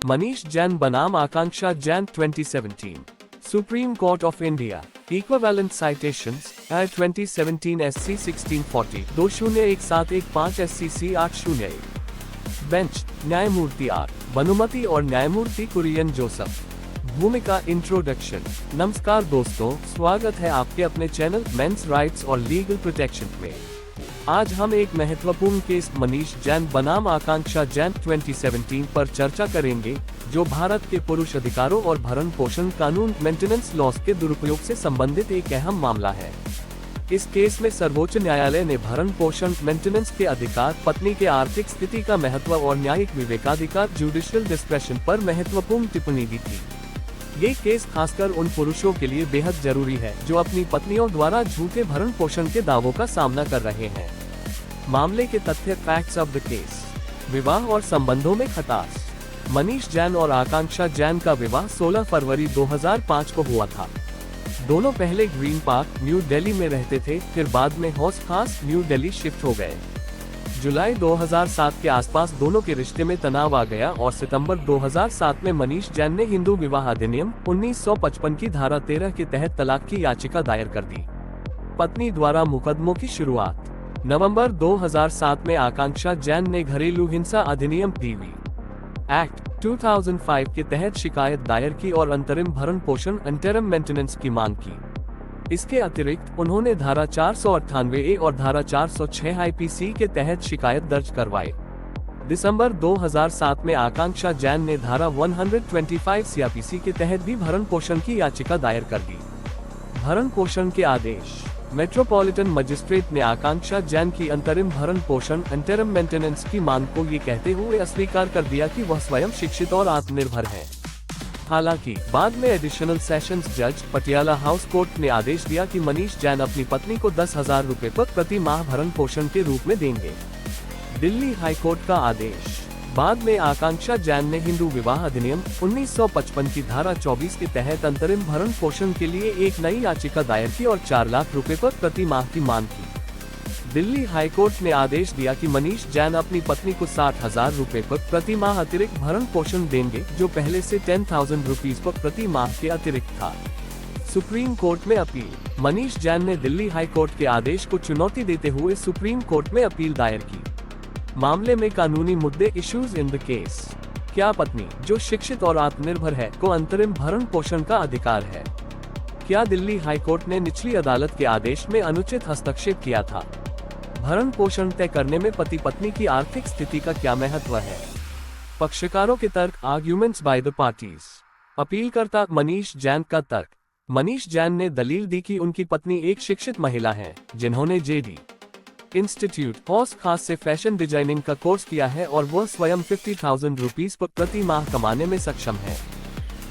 मनीष जैन बनाम Akanksha Jain 2017 Supreme Court of India equivalent citations 2017 SC 1640 201715 SCC 801 bench न्यायमूर्ति R Bhanumathi और न्यायमूर्ति कुरियन जोसेफ। भूमिका इंट्रोडक्शन। नमस्कार दोस्तों, स्वागत है आपके अपने चैनल मेंस राइट्स और लीगल प्रोटेक्शन में। आज हम एक महत्वपूर्ण केस मनीष जैन बनाम आकांक्षा जैन 2017 पर चर्चा करेंगे, जो भारत के पुरुष अधिकारों और भरण पोषण कानून मेंटेनेंस लॉस के दुरुपयोग से संबंधित एक अहम मामला है। इस केस में सर्वोच्च न्यायालय ने भरण पोषण मेंटेनेंस के अधिकार, पत्नी के आर्थिक स्थिति का महत्व और न्यायिक विवेकाधिकार जुडिशियल डिस्क्रेशन पर महत्वपूर्ण टिप्पणी दी थी। ये केस खासकर उन पुरुषों के लिए बेहद जरूरी है जो अपनी पत्नियों द्वारा झूठे भरण पोषण के दावों का सामना कर रहे हैं। मामले के तथ्य फैक्ट्स ऑफ द केस। विवाह और संबंधों में खटास। मनीष जैन और आकांक्षा जैन का विवाह 16 फरवरी 2005 को हुआ था। दोनों पहले ग्रीन पार्क न्यू दिल्ली में रहते थे, फिर बाद में हौस खास न्यू दिल्ली शिफ्ट हो गए। जुलाई 2007 के आसपास दोनों के रिश्ते में तनाव आ गया और सितंबर 2007 में मनीष जैन ने हिंदू विवाह अधिनियम 1955 की धारा 13 के तहत तलाक की याचिका दायर कर दी। पत्नी द्वारा मुकदमों की शुरुआत। नवंबर 2007 में आकांक्षा जैन ने घरेलू हिंसा अधिनियम DV एक्ट 2005 के तहत शिकायत दायर की और अंतरिम भरण पोषण इंटरिम मेंटेनेंस की मांग की। इसके अतिरिक्त उन्होंने धारा 498A और धारा 406 IPC के तहत शिकायत दर्ज करवाई। दिसंबर 2007 में आकांक्षा जैन ने धारा 125 CRPC के तहत भी भरण पोषण की याचिका दायर कर दी। भरण पोषण के आदेश। मेट्रोपॉलिटन मजिस्ट्रेट ने आकांक्षा जैन की अंतरिम भरण पोषण इंटरिम मेंटेनेंस की मांग को ये कहते हुए अस्वीकार कर दिया कि वह स्वयं शिक्षित और आत्मनिर्भर है। हालांकि बाद में एडिशनल सेशंस जज पटियाला हाउस कोर्ट ने आदेश दिया कि मनीष जैन अपनी पत्नी को 10,000 रुपए प्रति माह भरण पोषण के रूप में देंगे। दिल्ली हाई कोर्ट का आदेश। बाद में आकांक्षा जैन ने हिंदू विवाह अधिनियम 1955 की धारा 24 के तहत अंतरिम भरण पोषण के लिए एक नई याचिका दायर की और 4 लाख रुपए प्रति माह की मांग की। दिल्ली हाई कोर्ट ने आदेश दिया कि मनीष जैन अपनी पत्नी को 60,000 रुपए प्रति माह अतिरिक्त भरण पोषण देंगे, जो पहले से 10,000 रुपीज प्रति माह के अतिरिक्त था। सुप्रीम कोर्ट में अपील। मनीष जैन ने दिल्ली हाई कोर्ट के आदेश को चुनौती देते हुए सुप्रीम कोर्ट में अपील दायर की। मामले में कानूनी मुद्दे इश्यूज इन द केस। क्या पत्नी, जो शिक्षित और आत्मनिर्भर है, को अंतरिम भरण पोषण का अधिकार है? क्या दिल्ली हाई कोर्ट ने निचली अदालत के आदेश में अनुचित हस्तक्षेप किया था? भरण पोषण तय करने में पति पत्नी की आर्थिक स्थिति का क्या महत्व है? पक्षकारों के तर्क। Arguments by the parties. अपीलकर्ता मनीष जैन का तर्क। मनीष जैन ने दलील दी कि उनकी पत्नी एक शिक्षित महिला है, जिन्होंने JD इंस्टीट्यूट हौस खास से फैशन डिजाइनिंग का कोर्स किया है और वह स्वयं 50,000 रुपीज प्रति माह कमाने में सक्षम है।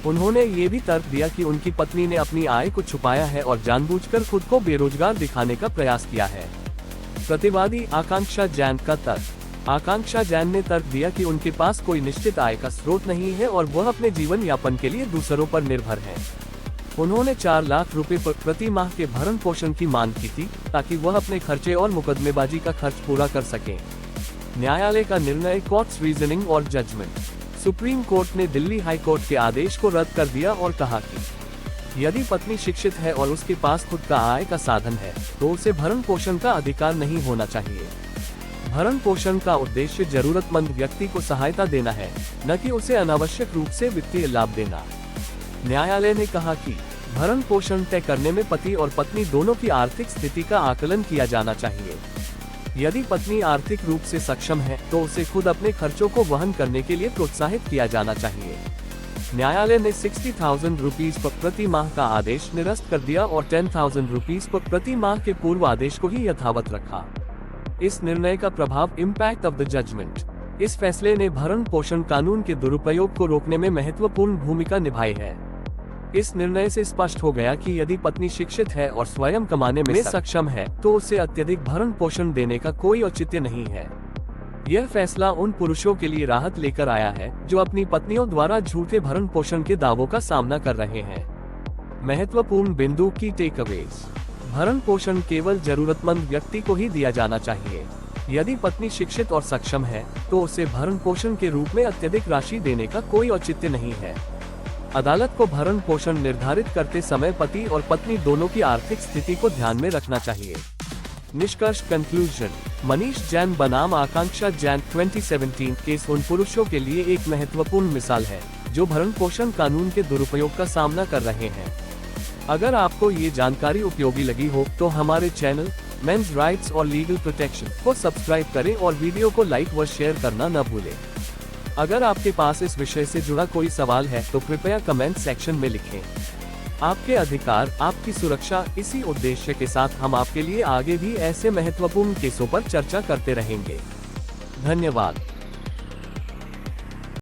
उन्होंने ये भी तर्क दिया कि उनकी पत्नी ने अपनी आय को छुपाया है और जानबूझकर खुद को बेरोजगार दिखाने का प्रयास किया है। प्रतिवादी आकांक्षा जैन का तर्क। आकांक्षा जैन ने तर्क दिया कि उनके पास कोई निश्चित आय का स्रोत नहीं है और वह अपने जीवन यापन के लिए दूसरों पर निर्भर है। उन्होंने 4 लाख रुपए प्रति माह के भरण पोषण की मांग की थी, ताकि वह अपने खर्चे और मुकदमेबाजी का खर्च पूरा कर सकें। न्यायालय का निर्णय। कोर्ट्स रीजनिंग और जजमेंट। सुप्रीम कोर्ट ने दिल्ली हाई कोर्ट के आदेश को रद्द कर दिया और कहा कि यदि पत्नी शिक्षित है और उसके पास खुद का आय का साधन है, तो उसे भरण पोषण का अधिकार नहीं होना चाहिए। भरण पोषण का उद्देश्य जरूरतमंद व्यक्ति को सहायता देना है, न कि उसे अनावश्यक रूप से वित्तीय लाभ देना। न्यायालय ने कहा कि भरण पोषण तय करने में पति और पत्नी दोनों की आर्थिक स्थिति का आकलन किया जाना चाहिए। यदि पत्नी आर्थिक रूप से सक्षम है, तो उसे खुद अपने खर्चों को वहन करने के लिए प्रोत्साहित किया जाना चाहिए। न्यायालय ने 60,000 रुपीज प्रति माह का आदेश निरस्त कर दिया और 10,000 रुपीज प्रति माह के पूर्व आदेश को ही यथावत रखा। इस निर्णय का प्रभाव। Impact of the judgement. इस फैसले ने भरण पोषण कानून के दुरुपयोग को रोकने में महत्वपूर्ण भूमिका निभाई है। इस निर्णय से स्पष्ट हो गया कि यदि पत्नी शिक्षित है और स्वयं कमाने में सक्षम है, तो उसे अत्यधिक भरण पोषण देने का कोई औचित्य नहीं है। यह फैसला उन पुरुषों के लिए राहत लेकर आया है जो अपनी पत्नियों द्वारा झूठे भरण पोषण के दावों का सामना कर रहे हैं। महत्वपूर्ण बिंदु की टेकअवेज। भरण पोषण केवल जरूरतमंद व्यक्ति को ही दिया जाना चाहिए। यदि पत्नी शिक्षित और सक्षम है, तो उसे भरण पोषण के रूप में अत्यधिक राशि देने का कोई औचित्य नहीं है। अदालत को भरण पोषण निर्धारित करते समय पति और पत्नी दोनों की आर्थिक स्थिति को ध्यान में रखना चाहिए। निष्कर्ष कंक्लूजन, मनीष जैन बनाम आकांक्षा जैन 2017 केस उन पुरुषों के लिए एक महत्वपूर्ण मिसाल है जो भरण पोषण कानून के दुरुपयोग का सामना कर रहे हैं। अगर आपको ये जानकारी उपयोगी लगी हो तो हमारे चैनल मेंस राइट्स और लीगल प्रोटेक्शन को सब्सक्राइब करें और वीडियो को लाइक व शेयर करना न भूलें। अगर आपके पास इस विषय से जुड़ा कोई सवाल है तो कृपया कमेंट सेक्शन में लिखें। आपके अधिकार, आपकी सुरक्षा, इसी उद्देश्य के साथ हम आपके लिए आगे भी ऐसे महत्वपूर्ण केसों पर चर्चा करते रहेंगे। धन्यवाद।